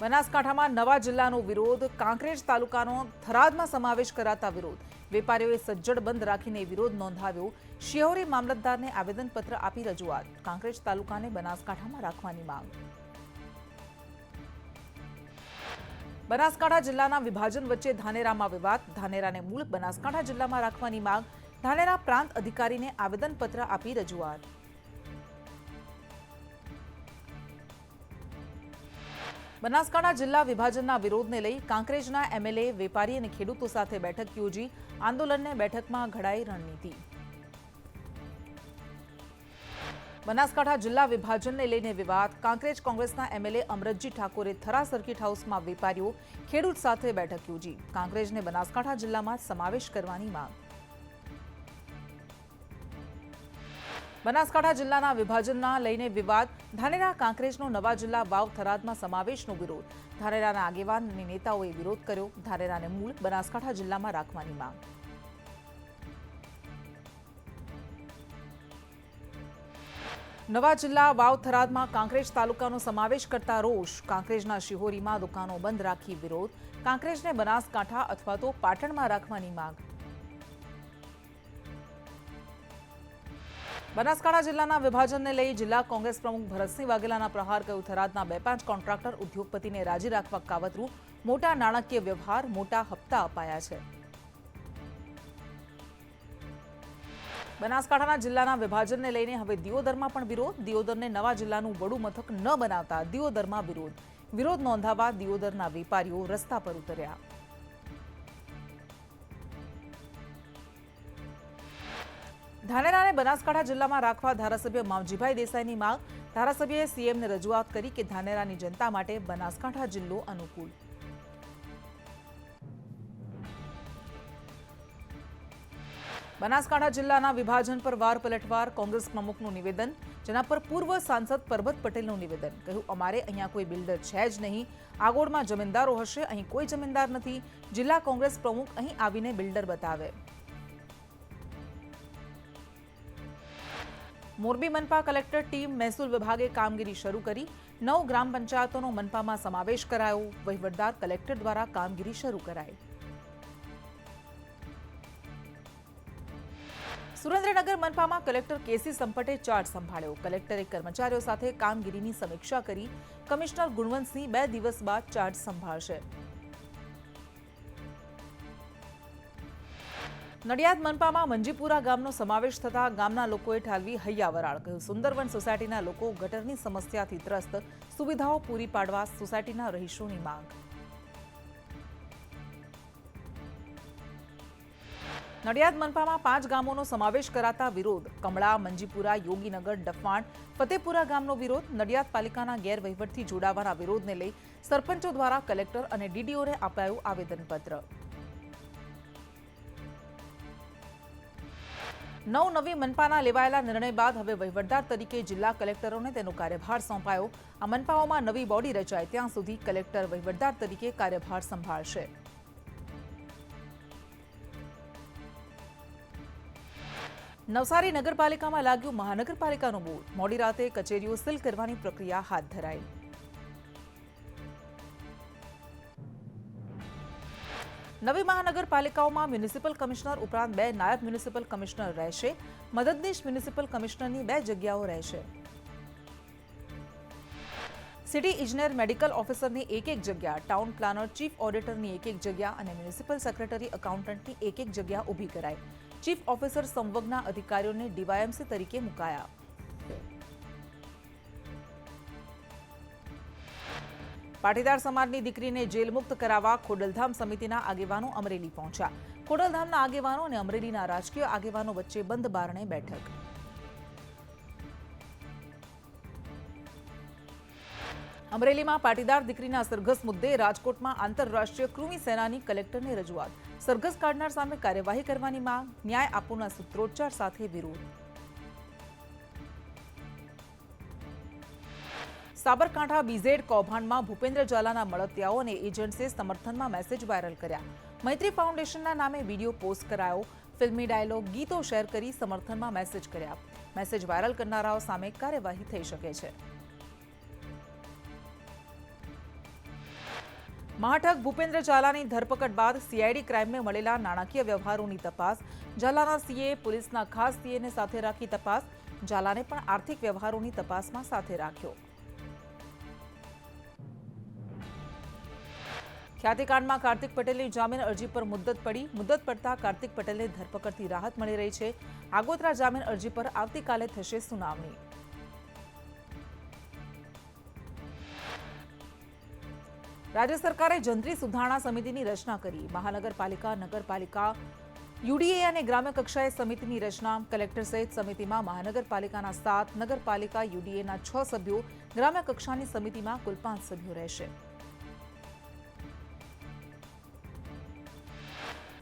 બનાસકાંઠામાં નવા જિલ્લાનો વિરોધ, કાંકરેજ તાલુકાનો થરાદમાં સમાવેશ કરાતા વિરોધ. વેપારીઓએ સજ્જડ બંધ રાખીને વિરોધ નોંધાવ્યો. શિહોરી મામલતદારને આવેદનપત્ર આપી રજૂઆત. કાંકરેજ તાલુકાને બનાસકાંઠામાં રાખવાની માંગ. બનાસકાંઠા જિલ્લાના વિભાજન વચ્ચે ધાનેરામાં વિવાદ. ધાનેરાને મૂળ બનાસકાંઠા જિલ્લામાં રાખવાની માંગ. ધાનેરા પ્રાંત અધિકારીને આવેદનપત્ર આપી રજૂઆત. બનાસકાંઠા જિલ્લા વિભાજનના વિરોધને લઈ કાંકરેજના એમએલએ વેપારી અને ખેડૂતો સાથે બેઠક યોજી. આંદોલનને બેઠકમાં ઘડાઈ રણનીતિ. બનાસકાંઠા જિલ્લા વિભાજનને લઈને વિવાદ. કાંકરેજ કોંગ્રેસના એમએલએ અમરતજી ઠાકોરે થરા સર્કિટ હાઉસમાં વેપારીઓ ખેડૂત સાથે બેઠક યોજી. કાંકરેજને બનાસકાંઠા જિલ્લામાં સમાવેશ કરવાની માંગ. બનાસકાંઠા જિલ્લાના વિભાજનના લઈને વિવાદ. ધાનેરા કાંકરેજનો નવા જિલ્લા વાવ થરાદમાં સમાવેશનો વિરોધ. ધાનેરાના આગેવાન અને નેતાઓએ વિરોધ કર્યો. ધાનેરાને મૂળ બનાસકાંઠા જિલ્લામાં રાખવાની માંગ. નવા જિલ્લા વાવ થરાદમાં કાંકરેજ તાલુકાનો સમાવેશ કરતા રોષ. કાંકરેજના શિહોરીમાં દુકાનો બંધ રાખી વિરોધ. કાંકરેજને બનાસકાંઠા અથવા તો પાટણમાં રાખવાની માંગ. બનાસકાંઠા જિલ્લાના વિભાજનને લઈ જિલ્લા કોંગ્રેસ પ્રમુખ ભરતસિંહ વાઘેલાના પ્રહાર કર્યું. થરાદના 2-5 કોન્ટ્રાક્ટર ઉદ્યોગપતિને રાજી રાખવા કાવતરું. મોટા નાણાકીય વ્યવહાર, મોટા હપ્તા અપાયા છે. બનાસકાંઠાના જિલ્લાના વિભાજનને લઈને હવે દિયોદરમાં પણ વિરોધ. દિયોદરને નવા જિલ્લાનું વડું મથક ન બનાવતા દિયોદરમાં વિરોધ. વિરોધ નોંધાવવા દિયોદરના વેપારીઓ રસ્તા પર ઉતર્યા. ધાનેરાને બનાસકાંઠા જિલ્લામાં રાખવા ધારાસભ્ય માવજીભાઈ દેસાઈની માંગ. ધારાસભ્યએ સીએમને રજૂઆત કરી કે ધાનેરાની જનતા માટે બનાસકાંઠા જિલ્લો અનુકૂળ. બનાસકાંઠા જિલ્લાના વિભાજન પર વાર પલટવાર. કોંગ્રેસ પ્રમુખનું નિવેદન, જેના પર પૂર્વ સાંસદ પરબત પટેલનું નિવેદન. કહ્યું, અમારે અહીંયા કોઈ બિલ્ડર છે જ નહીં. આગોળમાં જમીનદારો હશે, અહીં કોઈ જમીનદાર નથી. જિલ્લા કોંગ્રેસ પ્રમુખ અહીં આવીને બિલ્ડર બતાવે. મોરબી મનપા કલેક્ટર ટીમ મહેસૂલ વિભાગે કામગીરી શરૂ કરી. 9 ગ્રામ પંચાયતોનો મનપામાં સમાવેશ કરાયો. વહીવટદાર કલેક્ટર દ્વારા કામગીરી શરૂ કરાઈ. સુરેન્દ્રનગર મનપામાં કલેક્ટર કેસી સંપટે ચાર્જ સંભાળ્યો. કલેક્ટરે કર્મચારીઓ સાથે કામગીરીની સમીક્ષા કરી. કમિશનર ગુણવંતસિંહ 2 દિવસ બાદ ચાર્જ સંભાળશે. નડિયાદ મનપામાં મંજીપુરા ગામનો સમાવેશ થતા ગામના લોકોએ ઠાલવી હૈયાવરાળ. કહ્યું, સુંદરવન સોસાયટીના લોકો ગટરની સમસ્યાથી ત્રસ્ત. સુવિધાઓ પૂરી પાડવા સોસાયટીના રહીશોની માંગ. નડિયાદ મનપામાં 5 ગામોનો સમાવેશ કરાતા વિરોધ. કમળા, મંજીપુરા, યોગીનગર, ડફાણ, ફતેપુરા ગામનો વિરોધ. નડિયાદ પાલિકાના ગેરવહીવટથી જોડાવાના વિરોધને લઈ સરપંચો દ્વારા કલેક્ટર અને ડીડીઓને અપાયું આવેદનપત્ર. નવી મનપાના લેવાયેલા નિર્ણય બાદ હવે વહીવટદાર તરીકે જિલ્લા કલેક્ટરોને તેનો કાર્યભાર સોંપાયો. આ મનપાઓમાં નવી બોડી રચાય ત્યાં સુધી કલેક્ટર વહીવટદાર તરીકે કાર્યભાર સંભાળશે. નવસારી નગરપાલિકામાં લાગ્યું મહાનગરપાલિકાનું બોર્ડ. મોડી રાતે કચેરીઓ સીલ કરવાની પ્રક્રિયા હાથ ધરાઈ. નવી મહાનગરપાલિકાઓમાં મ્યુનિસિપલ કમિશનર ઉપરાંત 2 નાયબ મ્યુનિસિપલ કમિશનર રહેશે. મદદનીશ મ્યુનિસિપલ કમિશનરની 2 જગ્યાઓ રહેશે. સિટી ઇજનેર, મેડિકલ ઓફિસરની 1 જગ્યા, ટાઉન પ્લાનર, ચીફ ઓડિટરની 1 જગ્યા અને મ્યુનિસિપલ સેક્રેટરી એકાઉન્ટન્ટની 1 જગ્યા ઊભી કરાઈ. ચીફ ઓફિસર સંવગના અધિકારીઓને ડીવાયએમસી તરીકે મુકાયા. પાટીદાર સમાજની દીકરીને જેલમુક્ત કરાવવા ખોડલધામ સમિતિના આગેવાનો અમરેલી પહોંચ્યા. ખોડલધામના આગેવાનો અને અમરેલીના રાજકીય આગેવાનો વચ્ચે બંધ બારણે બેઠક. અમરેલીમાં પાટીદાર દીકરીના સરઘસ મુદ્દે રાજકોટમાં આંતરરાષ્ટ્રીય કૃમિ સેનાની કલેક્ટરને રજૂઆત. સરઘસ કાઢનાર સામે કાર્યવાહી કરવાની માંગ. ન્યાય આપોના સૂત્રોચ્ચાર સાથે વિરોધ. સાબરકાંઠા બીઝેડ કૌભાંડમાં ભૂપેન્દ્ર ઝાલાના મળતિયાઓ અને એજન્ટ્સે સમર્થનમાં મેસેજ વાયરલ કર્યા. મૈત્રી ફાઉન્ડેશનના નામે વિડીયો પોસ્ટ કરાયો. ફિલ્મી ડાયલોગ, ગીતો શેર કરી સમર્થનમાં મેસેજ કર્યા. મેસેજ વાયરલ કરનારાઓ સામે કાર્યવાહી થઈ શકે છે. મહાઠગ ભૂપેન્દ્ર ઝાલાની ધરપકડ બાદ સીઆઈડી ક્રાઇમને મળેલા નાણાકીય વ્યવહારોની તપાસ. ઝાલાના સીએ પોલીસના ખાસ સીએને સાથે રાખી તપાસ. ઝાલાને પણ આર્થિક વ્યવહારોની તપાસમાં સાથે રાખ્યો. ખ્યાતિકાંડમાં કાર્તિક પટેલની જામીન અરજી પર મુદ્દત પડી. મુદ્દત પડતા કાર્તિક પટેલને ધરપકડથી રાહત મળી રહી છે. આગોતરા જામીન અરજી પર આવતીકાલે થશે સુનાવણી. રાજ્ય સરકારે જંત્રી સુધારણા સમિતિની રચના કરી. મહાનગરપાલિકા, નગરપાલિકા, યુડીએ અને ગ્રામ્ય કક્ષાએ સમિતિની રચના. કલેક્ટર સહિત સમિતિમાં મહાનગરપાલિકાના 7, નગરપાલિકા યુડીએના 6 સભ્યો, ગ્રામ્ય કક્ષાની સમિતિમાં કુલ 5 સભ્યો રહેશે.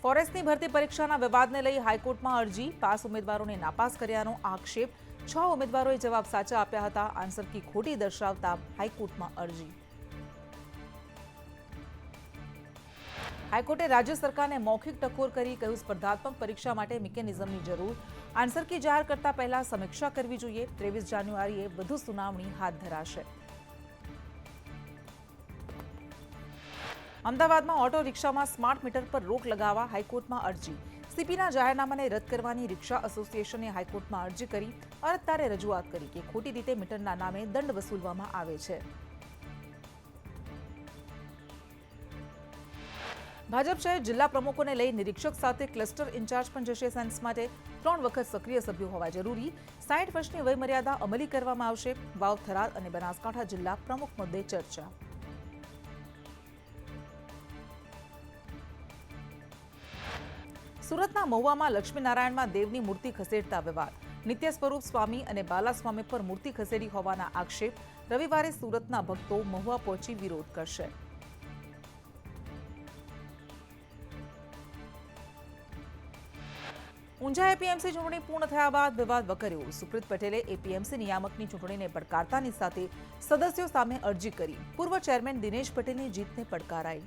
ફોરેસ્ટની ભરતી પરીક્ષાના વિવાદને લઈ હાઈકોર્ટમાં અરજી. પાસ ઉમેદવારોને નાપાસ કર્યાનો આક્ષેપ. 6 ઉમેદવારોએ જવાબ સાચા આપ્યા હતા. આન્સર કી ખોટી દર્શાવતા હાઈકોર્ટમાં અરજી. હાઈકોર્ટે રાજ્ય સરકારને મૌખિક ટકોર કરી. કહ્યું, સ્પર્ધાત્મક પરીક્ષા માટે મિકેનિઝમની જરૂર. આન્સર કી જાહેર કરતા પહેલા સમીક્ષા કરવી જોઈએ. 23 જાન્યુઆરીએ વધુ સુનાવણી હાથ ધરાશે. અમદાવાદમાં ઓટો રિક્ષામાં સ્માર્ટ મીટર પર રોક લગાવવા હાઈકોર્ટમાં અરજી. સીપીના જાહેરનામાને રદ કરવાની રિક્ષા એસોસિએશને હાઈકોર્ટમાં અરજી કરી. અરજદારે રજૂઆત કરી કે ખોટી રીતે મીટરના નામે દંડ વસૂલવામાં આવે છે. ભાજપ શહેર જિલ્લા પ્રમુખોને લઈ નિરીક્ષક સાથે ક્લસ્ટર ઇન્ચાર્જ પણ જશે સેન્સ માટે. 3 વખત સક્રિય સભ્યો હોવા જરૂરી. 60 વર્ષની વયમર્યાદા અમલી કરવામાં આવશે. વાવ, થરાદ અને બનાસકાંઠા જિલ્લા પ્રમુખ મુદ્દે ચર્ચા. સુરતના મહુવામાં લક્ષ્મીનારાયણમાં દેવની મૂર્તિ ખસેડતા વિવાદ. નિત્ય સ્વરૂપ સ્વામી અને બાલા સ્વામી પર મૂર્તિ ખસેડી હોવાના આક્ષેપ. રવિવારે સુરતના ભક્તો મહુવા પહોંચી વિરોધ કરશે. ઊંઝા એપીએમસી ચૂંટણી પૂર્ણ થયા બાદ વિવાદ વકર્યો. સુપ્રીત પટેલે એપીએમસી નિયામકની ચૂંટણીને પડકારતાની સાથે સદસ્યો સામે અરજી કરી. પૂર્વ ચેરમેન દિનેશ પટેલની જીતને પડકારાઈ.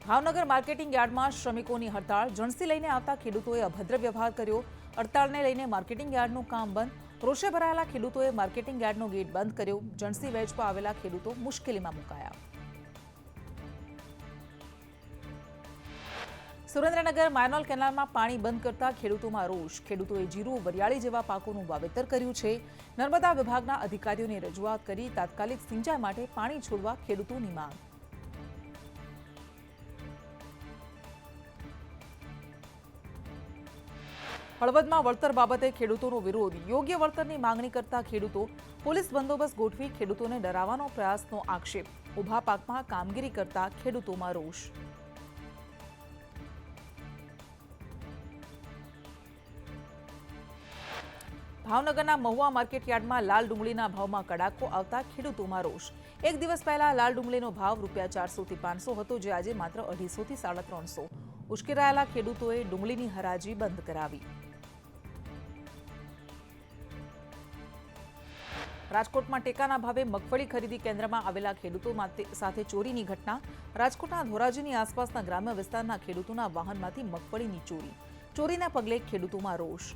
ભાવનગર માર્કેટિંગ યાર્ડમાં શ્રમિકોની હડતાળ. જણસી લઈને આવતા ખેડૂતોએ અભદ્ર વ્યવહાર કર્યો. હડતાળને લઈને માર્કેટિંગ યાર્ડનું કામ બંધ. રોષે ભરાયેલા ખેડૂતોએ માર્કેટિંગ યાર્ડનો ગેટ બંધ કર્યો. જણસી વેચવા આવેલા ખેડૂતો મુશ્કેલીમાં મુકાયા. સુરેન્દ્રનગર માયનોલ કેનાલમાં પાણી બંધ કરતા ખેડૂતોમાં રોષ. ખેડૂતોએ જીરું, વરિયાળી જેવા પાકોનું વાવેતર કર્યું છે. નર્મદા વિભાગના અધિકારીઓને રજૂઆત કરી તાત્કાલિક સિંચાઈ માટે પાણી છોડવા ખેડૂતોની માંગ. હળવદમાં વળતર બાબતે ખેડૂતોનો વિરોધ. યોગ્ય વળતરની માંગણી કરતા ખેડૂતો. પોલીસ બંદોબસ્ત ગોઠવી ખેડૂતોને ડરાવવાનો પ્રયાસનો આક્ષેપ. ઊભા પાકમાં કામગીરી કરતા ખેડૂતોમાં રોષ. ભાવનગરના મહુવા માર્કેટયાર્ડમાં લાલ ડુંગળીના ભાવમાં કડાકો આવતા ખેડૂતોમાં રોષ. એક દિવસ પહેલા લાલ ડુંગળીનો ભાવ ₹400 થી 500 હતો, જે આજે માત્ર 250 થી 350. ઉશ્કેરાયેલા ખેડૂતોએ ડુંગળીની હરાજી બંધ કરાવી. રાજકોટમાં ટેકાના ભાવે મગફળી ખરીદી કેન્દ્રમાં આવેલા ખેડૂતો સાથે ચોરીની ઘટના. રાજકોટના ધોરાજીની આસપાસના ગ્રામ્ય વિસ્તારના ખેડૂતોના વાહનમાંથી મગફળીની ચોરી. ચોરીના પગલે ખેડૂતોમાં રોષ.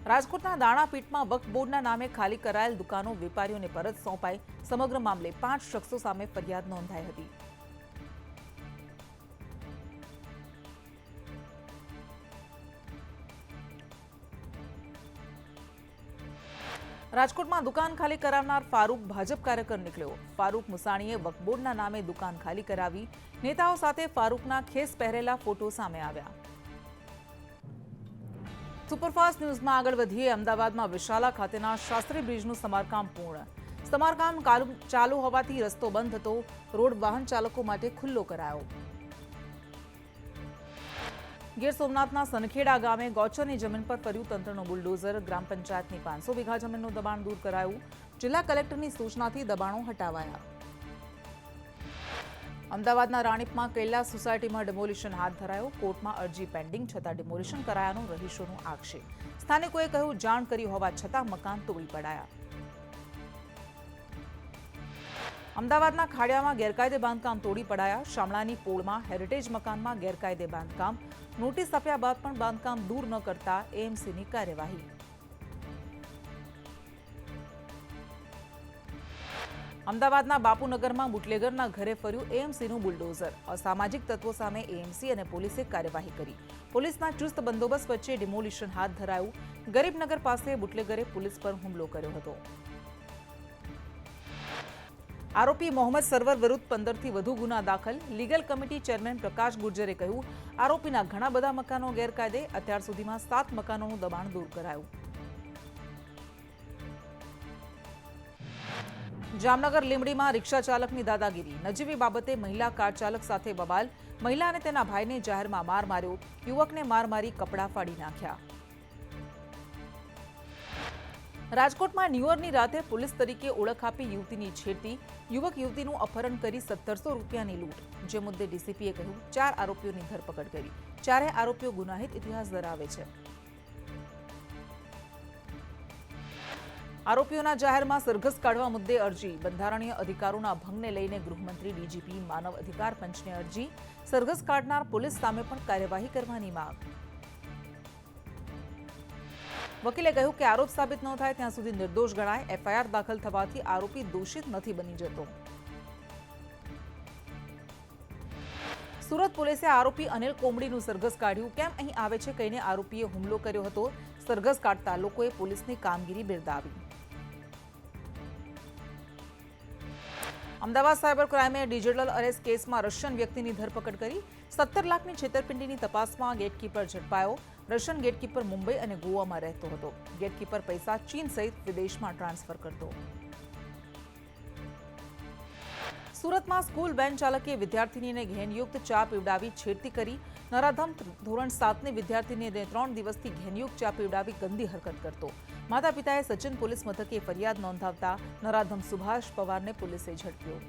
રાજકોટના દાણાપીઠમાં વક્ફ બોર્ડના નામે ખાલી કરાયેલ દુકાનો વેપારીઓને પરત સોંપાઈ. સમગ્ર મામલે 5 શખ્સો સામે ફરિયાદ નોંધાઈ હતી. રાજકોટમાં દુકાન ખાલી કરાવનાર ફારૂક ભાજપ કાર્યકર નીકળ્યો. ફારૂક મુસાણીએ વક્ફ બોર્ડના નામે દુકાન ખાલી કરાવી. નેતાઓ સાથે ફારૂકના ખેસ પહેરેલા ફોટો સામે આવ્યા. સુપરફાસ્ટ ન્યૂઝમાં આગળ વધીએ. અમદાવાદમાં વિશાલા ખાતેના શાસ્ત્રી બ્રિજનું સમારકામ પૂર્ણ. સમારકામ ચાલુ હોવાથી રસ્તો બંધ હતો. રોડ વાહન ચાલકો માટે ખુલ્લો કરાયો. ગીર સોમનાથના સનખેડા ગામે ગૌચરની જમીન પર ફર્યું તંત્રનું બુલડોઝર. ગ્રામ પંચાયતની 500 વીઘા જમીનનું દબાણ દૂર કરાયું. જિલ્લા કલેક્ટરની સૂચનાથી દબાણો હટાવાયા. અમદાવાદના રાણીપમાં કૈલાસ સોસાયટીમાં ડિમોલિશન હાથ ધરાયો. કોર્ટમાં અરજી પેન્ડિંગ છતાં ડિમોલિશન કરાયાનો રહીશોનો આક્ષેપ. સ્થાનિકોએ કહ્યું, જાણ કરી હોવા છતાં મકાન તોડી પડાયા. અમદાવાદના ખાડિયામાં ગેરકાયદે બાંધકામ તોડી પડાયા. શામળાની પોળમાં હેરિટેજ મકાનમાં ગેરકાયદે બાંધકામ. નોટિસ આપ્યા બાદ પણ બાંધકામ દૂર ન કરતા એએમસીની કાર્યવાહી. અમદાવાદના બાપુનગરમાં બુટલેગરના ઘરે ફર્યું એએમસીનું બુલડોઝર. અસામાજિક તત્વો સામે એએમસી અને પોલીસે કાર્યવાહી કરી. પોલીસના ચુસ્ત બંદોબસ્ત વચ્ચે ડિમોલિશન હાથ ધરાયું. ગરીબનગર પાસે બુટલેગરે પોલીસ પર હુમલો કર્યો હતો. આરોપી મોહમ્મદ સરવર વિરુદ્ધ 15થી વધુ ગુના દાખલ. લીગલ કમિટી ચેરમેન પ્રકાશ ગુર્જરે કહ્યું, આરોપીના ઘણા બધા મકાનો ગેરકાયદે. અત્યાર સુધીમાં 7 મકાનોનું દબાણ દૂર કરાયું. જામનગર લીંબડીમાં રિક્ષા ચાલકની દાદાગીરી. નજીવી બાબતે મહિલા કાર ચાલક સાથે બબાલ. મહિલા અને તેના ભાઈને જાહેરમાં માર માર્યો. યુવકને માર મારી કપડાં ફાડી નાખ્યા. રાજકોટમાં ન્યૂ યરની રાતે પોલીસ તરીકે ઓળખ આપી યુવતીની છેડતી. યુવક યુવતીનું અપહરણ કરી 1700 રૂપિયાની લૂંટ. જે મુદ્દે ડીસીપીએ કહ્યું 4 આરોપીઓની ધરપકડ કરી. 4 આરોપીઓ ગુનાહિત ઇતિહાસ ધરાવે છે. આરોપીઓના જાહેરમાં સરઘસ કાઢવા મુદ્દે અરજી. બંધારણીય અધિકારોના ભંગને લઈને ગૃહમંત્રી, ડીજીપી, માનવ અધિકાર પંચને અરજી. સરઘસ કાઢનાર પોલીસ સામે પણ કાર્યવાહી કરવાની માંગ. વકીલે કહ્યું કે આરોપ સાબિત ન થાય ત્યાં સુધી નિર્દોષ ગણાય. એફઆઈઆર દાખલ થવાથી આરોપી દોષિત નથી બની જતો. સુરત પોલીસે આરોપી અનિલ કોમડીનું સરઘસ કાઢ્યું. કેમ અહીં આવે છે કહીને આરોપીએ હુમલો કર્યો હતો. સરઘસ કાઢતા લોકોએ પોલીસની કામગીરી બિરદાવી. અમદાવાદ સાયબર ક્રાઇમે ડિજિટલ અરેસ્ટ કેસમાં રશિયન વ્યક્તિની ધરપકડ કરી. 17 લાખની છેતરપિંડીની તપાસમાં ગેટકીપર ઝડપાયો. રશિયન ગેટકીપર મુંબઈ અને ગોવામાં રહેતો હતો. ગેટકીપર પૈસા ચીન સહિત વિદેશમાં ટ્રાન્સફર કરતો. સુરતમાં સ્કૂલ વેન ચાલકે વિદ્યાર્થીનીને ઘેનયુક્ત ચા પીવડાવી છેડતી કરી. નરાધમ ધોરણ 7ની વિદ્યાર્થીનીને 3 દિવસથી ઘેનયુક્ત ચા પીવડાવી ગંદી હરકત કરતો. માતા પિતાએ સચિન પોલીસ મથકે ફરિયાદ નોંધાવતા નરાધમ સુભાષ પવારને પોલીસે ઝડપ્યો.